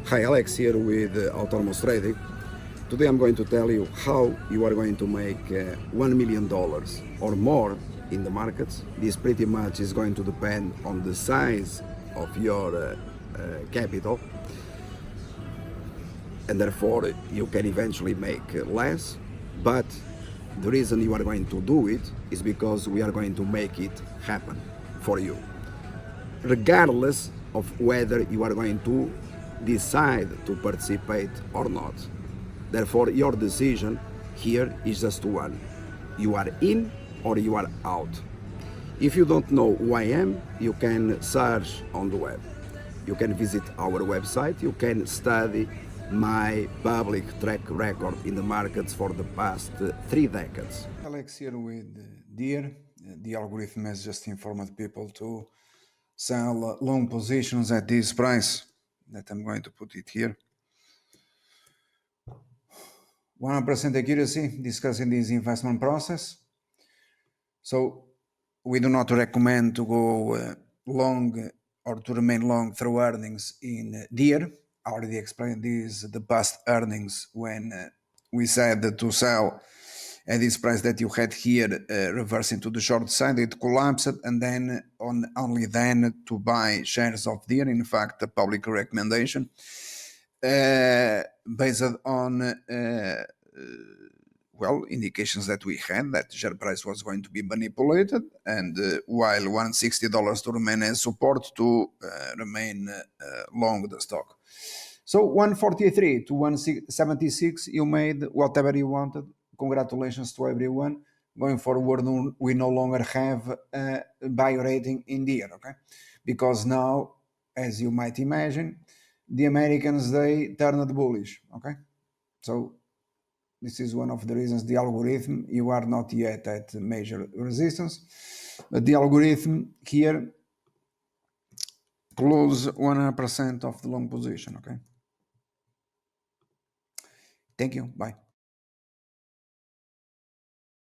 Hi, Alex here with Autonomous Trading. Today I'm going to tell you how you are going to make $1 million or more in the markets. This pretty much is going to depend on the size of your capital, and therefore you can eventually make less. But the reason you are going to do it is because we are going to make it happen for you, regardless of whether you are going to decide to participate or not. Therefore, your decision here is just one. You are in or you are out. If you don't know who I am, you can search on the web. You can visit our website. You can study my public track record in the markets for the past 3 decades. Alex here with Deere. The algorithm has just informed people to sell long positions at this price that I'm going to put it here. 100% accuracy discussing this investment process. So we do not recommend to go long or to remain long through earnings in Deere. I already explained this, the past earnings when we said to sell at this price that you had here, reversing to the short side, it collapsed, and then only then to buy shares of Deere. In fact, a public recommendation based on indications that we had that the share price was going to be manipulated, and while $160 to remain as support to remain long the stock. So 143 to 176, you made whatever you wanted. Congratulations to everyone. Going forward, we no longer have a buy rating in Deere, okay? Because now, as you might imagine, the Americans, they turned bullish, okay? So this is one of the reasons the algorithm, you are not yet at major resistance, but the algorithm here close 100% of the long position, okay? Thank you, bye.